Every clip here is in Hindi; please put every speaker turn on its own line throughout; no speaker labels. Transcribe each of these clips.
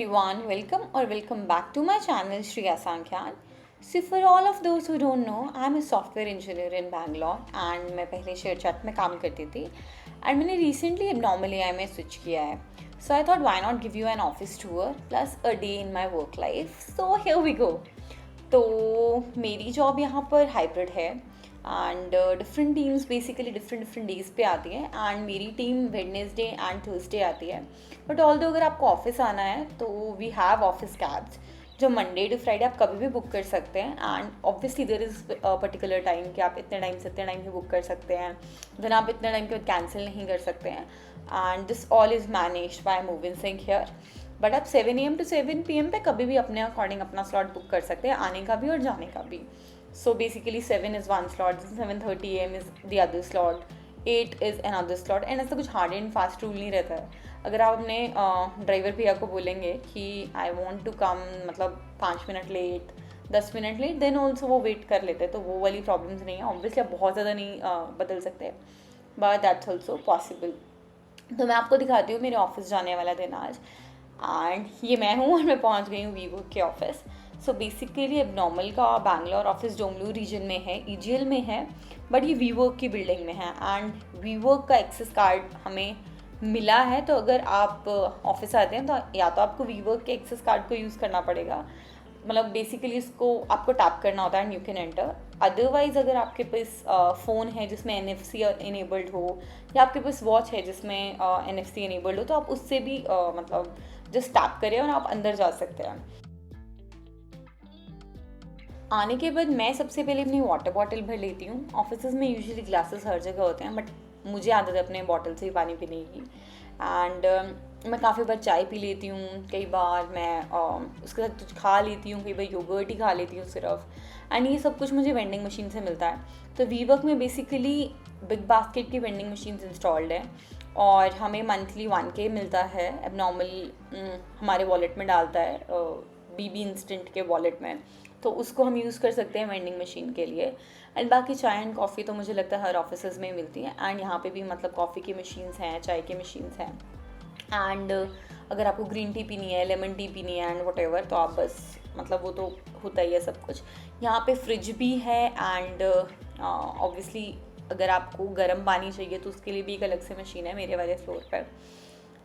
everyone, welcome back to my channel Shriya Sankyan. So for all of those who don't know, I'm a software engineer in Bangalore and मैं पहले शेयर चैट में काम करती थी and मैंने recently abnormal AI में switch किया है. So I thought why not give you an office tour plus a day in my work life. So here we go. तो मेरी जॉब यहाँ पर हाइब्रिड है and different teams basically different days पे आती हैं एंड मेरी टीम वेडनेसडे एंड थर्सडे आती है. बट ऑल्दो अगर आपको ऑफिस आना है तो वी हैव ऑफिस कैब्स जो मंडे टू फ्राइडे आप कभी भी बुक कर सकते हैं and obviously there is particular time कि आप इतने टाइम से इतने टाइम ही बुक कर सकते हैं, देन आप इतने टाइम के बाद कैंसिल नहीं कर सकते हैं and this all is managed by moving Singh here. But आप 7 AM to 7 PM पे कभी भी अपने अकॉर्डिंग अपना स्लॉट बुक कर सकते हैं, आने का भी और जाने का भी. So basically 7 is one slot, 7:30 AM is the other slot, 8 is another slot and ऐसा कुछ हार्ड एंड फास्ट रूल नहीं रहता है. अगर आप अपने ड्राइवर भैया को बोलेंगे कि आई वॉन्ट टू कम मतलब 5 minute late 10 minute late then also वो वेट कर लेते हैं, तो वो वाली प्रॉब्लम्स नहीं है. ऑब्वियसली आप बहुत ज़्यादा नहीं बदल सकते बट दैट्स ऑल्सो पॉसिबल. तो मैं आपको दिखाती हूँ मेरे ऑफिस जाने वाला दिन आज एंड ये मैं हूँ और मैं पहुँच गई हूँ वीवो के ऑफिस. सो बेसिकली एबनॉर्मल का बैंगलोर ऑफिस जोंगलू रीजन में है, EGL में है, बट ये वीवो की बिल्डिंग में है एंड वीवो का एक्सेस कार्ड हमें मिला है. तो अगर आप ऑफिस आते हैं तो या तो आपको वीवो के एक्सेस कार्ड को यूज़ करना पड़ेगा, मतलब बेसिकली इसको आपको टैप करना होता है and you can enter. Otherwise अगर आपके पास फ़ोन है जिसमें NFC इनेबल्ड हो या आपके पास वॉच है जिसमें NFC इनेबल्ड हो तो आप उससे भी मतलब जस्ट टैप करें और आप अंदर जा सकते हैं. आने के बाद मैं सबसे पहले अपनी वाटर बॉटल भर लेती हूँ. ऑफिस में यूजुअली ग्लासेस हर जगह होते हैं बट मुझे आदत है अपने बॉटल से ही पानी पीने की एंड मैं काफ़ी बार चाय पी लेती हूँ, कई बार मैं उसके साथ कुछ खा लेती हूँ, कई बार योगर्ट ही खा लेती हूँ सिर्फ. एंड ये सब कुछ मुझे वेंडिंग मशीन से मिलता है. तो वीवर्क में बेसिकली बिग बास्केट की वेंडिंग मशीन्स इंस्टॉल्ड है और हमें मंथली 1K मिलता है. एबनॉर्मल हमारे वॉलेट में डालता है BB इंस्टेंट के वॉलेट में, तो उसको हम यूज़ कर सकते हैं वेंडिंग मशीन के लिए. एंड बाकी चाय एंड कॉफ़ी तो मुझे लगता है हर ऑफिस में मिलती है एंड यहाँ पे भी मतलब कॉफ़ी की मशीन्स हैं, चाय की मशीन्स हैं एंड अगर आपको ग्रीन टी पीनी है, लेमन टी पीनी है एंड वट एवर तो आप बस मतलब वो तो होता ही है सब कुछ. यहाँ पे फ्रिज भी है एंड ऑब्वियसली अगर आपको गर्म पानी चाहिए तो उसके लिए भी एक अलग से मशीन है मेरे वाले फ्लोर पर.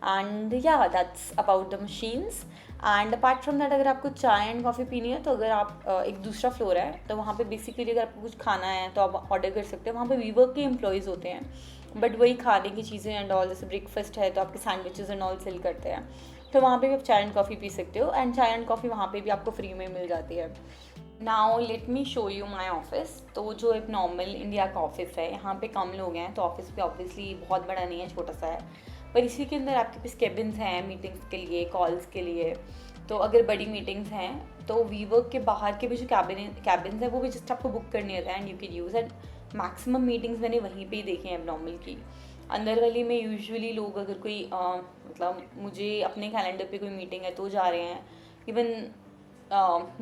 एंड या that's about the machines. And apart from that अगर आपको चाय एंड कॉफ़ी पीनी है तो अगर आप एक दूसरा फ्लोर है तो वहाँ पे बेसिकली अगर आपको कुछ खाना है तो आप ऑर्डर कर सकते हैं. वहाँ पे वीवर्क के एम्प्लॉयज़ होते हैं बट वही खाने की चीज़ें एंड ऑल, जैसे ब्रेकफास्ट है तो आपके सैंडविचेस एंड ऑल सेल करते हैं, तो वहाँ पे भी आप चाय एंड कॉफ़ी पी सकते हो एंड चाय एंड कॉफ़ी वहाँ पे भी आपको फ्री में मिल जाती है. Now let me show you my office. तो जो एक नॉर्मल इंडिया का ऑफिस है यहाँ पे कम लोग हैं तो ऑफिस पे ऑब्वियसली बहुत बड़ा नहीं है, छोटा सा है, पर इसी के अंदर आपके पास केबिन्स हैं मीटिंग्स के लिए, कॉल्स के लिए. तो अगर बड़ी मीटिंग्स हैं तो वीवर्क के बाहर के भी जो कैबिन्स हैं वो भी जस्ट आपको बुक करनी होता है and you can use and maximum meetings मैंने वहीं पे ही देखे हैं एबनॉर्मल की. अंदर वाली में यूजुअली लोग अगर कोई मतलब मुझे अपने कैलेंडर पे कोई मीटिंग है तो जा रहे हैं इवन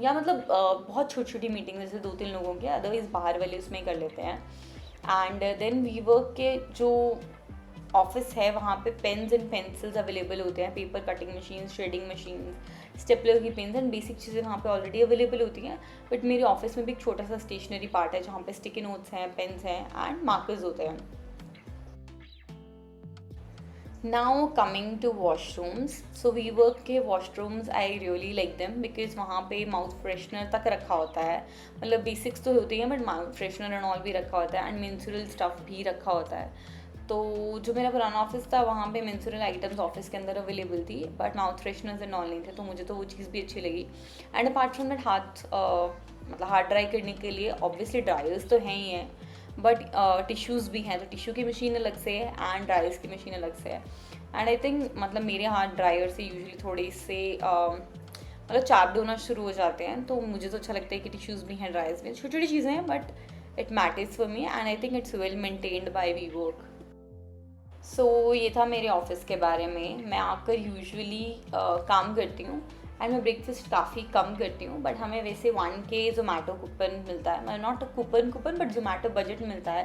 या मतलब बहुत छोटी छोटी मीटिंग जैसे 2-3 लोगों के, अदरवाइज़ बाहर वाले उसमें कर लेते हैं. एंड देन वीवर्क के जो ऑफिस है वहाँ पे पेन्स एंड पेंसिल्स अवेलेबल होते हैं, paper cutting machine, shading machine, stapler की पेन्स एंड बेसिक चीज़ें वहाँ पे ऑलरेडी अवेलेबल होती हैं. बट मेरे ऑफिस में भी एक छोटा सा स्टेशनरी पार्ट है जहाँ पे स्टिकी नोट्स हैं, पेन्स हैं एंड मार्कर्स होते हैं. Now coming to washrooms. So WeWork के washrooms I really like them because वहाँ पे माउथ फ्रेशनर तक रखा होता है, मतलब बेसिक्स तो होती हैं but mouth freshener and all भी रखा होता है एंड मेंस्ट्रुअल स्टफ भी रखा होता है. तो जो मेरा पुराना ऑफिस था वहाँ पे मेंस्ट्रुअल आइटम्स ऑफिस के अंदर अवेलेबल थी but mouth fresheners and all नहीं थे, तो मुझे तो वो चीज़ भी अच्छी लगी. एंड अपार्ट फ्रॉम दैट मतलब हाथ ड्राई करने के लिए ऑब्वियसली ड्रायर्स तो हैं ही हैं बट टिश्यूज़ भी हैं, तो टिश्यू की मशीन अलग से है एंड ड्रायर्स की मशीन अलग से है. एंड आई थिंक मतलब मेरे हाथ ड्रायर से यूजुअली थोड़े से मतलब चाप धोना शुरू हो जाते हैं, तो मुझे तो अच्छा लगता है कि टिश्यूज़ भी हैं, ड्रायर्स भी, छोटी छोटी चीज़ें हैं but it matters for me and I think it's well maintained by WeWork. So ये था मेरे ऑफिस के बारे में. मैं आकर यूजुअली काम करती हूँ एंड मैं ब्रेकफास्ट काफ़ी कम करती हूँ बट हमें वैसे 1K जोमेटो कूपन मिलता है, मतलब not coupon but Zomato budget मिलता है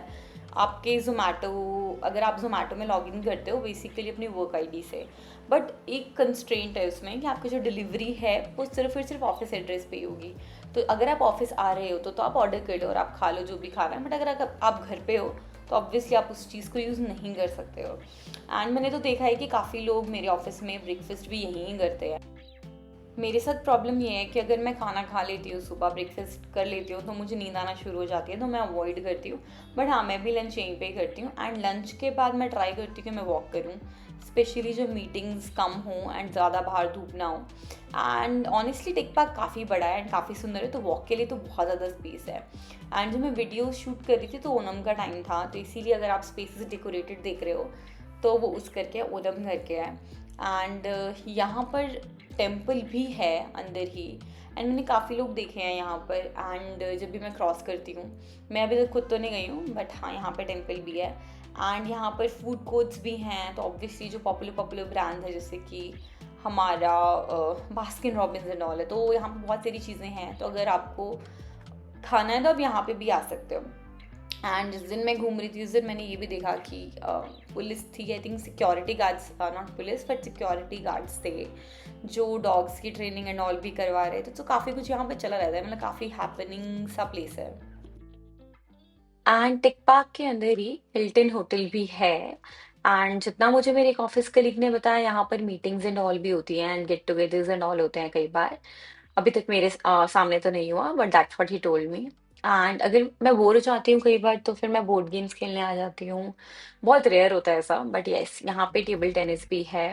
आपके ज़ोमैटो, अगर आप ज़ोमैटो में लॉगिन करते हो बेसिकली अपनी वर्क आईडी से, बट एक कंस्ट्रेंट है उसमें कि आपकी जो डिलीवरी है वो सिर्फ और सिर्फ ऑफिस एड्रेस पे ही होगी। तो अगर आप ऑफिस आ रहे हो तो आप ऑर्डर कर लो और आप खा लो जो भी खाना है, बट अगर आप घर पे हो तो ऑब्वियसली आप उस चीज़ को यूज़ नहीं कर सकते हो। एंड मैंने तो देखा है कि काफ़ी लोग मेरे ऑफिस में ब्रेकफास्ट भी यहीं ही करते हैं। मेरे साथ प्रॉब्लम ये है कि अगर मैं खाना खा लेती हूँ, सुबह ब्रेकफास्ट कर लेती हूँ, तो मुझे नींद आना शुरू हो जाती है, तो मैं अवॉइड करती हूँ। बट हाँ, मैं भी लंच यहीं पे ही करती हूँ, एंड लंच के बाद मैं ट्राई करती हूँ कि मैं वॉक करूँ, स्पेशली जब मीटिंग्स कम हों एंड ज़्यादा बाहर धूप ना हो। एंड ऑनेस्टली टेक पार्क काफ़ी बड़ा है एंड काफ़ी सुंदर है, तो वॉक के लिए तो बहुत ज़्यादा स्पेस है। एंड जब मैं वीडियो शूट कर रही थी तो ओनम का टाइम था, तो इसीलिए अगर आप स्पेसेस डेकोरेटेड देख रहे हो तो वो उस करके ओनम करके है। एंड यहाँ पर टेम्पल भी है अंदर ही, एंड मैंने काफ़ी लोग देखे हैं यहाँ पर। एंड जब भी मैं क्रॉस करती हूँ, मैं अभी तक खुद तो नहीं गई हूँ, बट हाँ यहाँ पे टेम्पल भी है। एंड यहाँ पर फूड कोर्ट्स भी हैं, तो ऑब्वियसली जो पॉपुलर पॉपुलर ब्रांड है जैसे कि हमारा बास्किन रॉबिन्स एंड ऑल है, तो यहाँ पर बहुत सारी चीज़ें हैं, तो अगर आपको खाना है तो आप यहाँ पे भी आ सकते हो। एंड जिस दिन मैं घूम रही थी उस दिन मैंने ये भी देखा कि पुलिस थी, I think security guards, not police but security guards थे जो डॉग्स की ट्रेनिंग एंड ऑल भी करवा रहे थे। तो काफ़ी कुछ यहाँ पे चला रहता है, मतलब काफ़ी हैपनिंग सा प्लेस है।
एंड टिक पार्क के अंदर ही हिल्टन होटल भी है। एंड जितना मुझे मेरे एक ऑफिस कलीग ने बताया, यहाँ पर मीटिंग्स एंड ऑल भी होती हैं and get togethers and all होते हैं कई बार। अभी तक मेरे सामने तो नहीं हुआ, but that's what he told me. And अगर मैं बोर हो जाती हूँ कई बार, तो फिर मैं बोर्ड गेम्स खेलने आ जाती हूँ। बहुत रेयर होता है ऐसा, बट यस, यहाँ पे टेबल टेनिस भी है।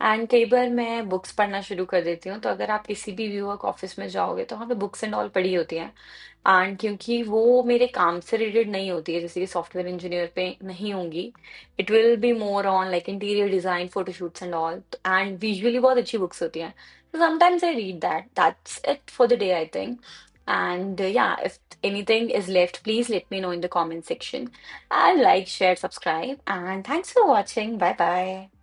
एंड कई बार मैं बुक्स पढ़ना शुरू कर देती हूँ, तो अगर आप किसी भी व्यूअर्क ऑफिस में जाओगे तो वहाँ पे बुक्स एंड ऑल पड़ी होती हैं। एंड क्योंकि वो मेरे काम से रिलेटेड नहीं होती है, जैसे कि सॉफ्टवेयर इंजीनियर पे नहीं होंगी, it will be more on like interior design, photoshoots and all. And visually बहुत अच्छी बुक्स होती हैं, so sometimes I read that. That's it for the day, I think. And yeah, if anything is left, please let me know in the comment section. And like, share, subscribe. And thanks for watching. Bye bye.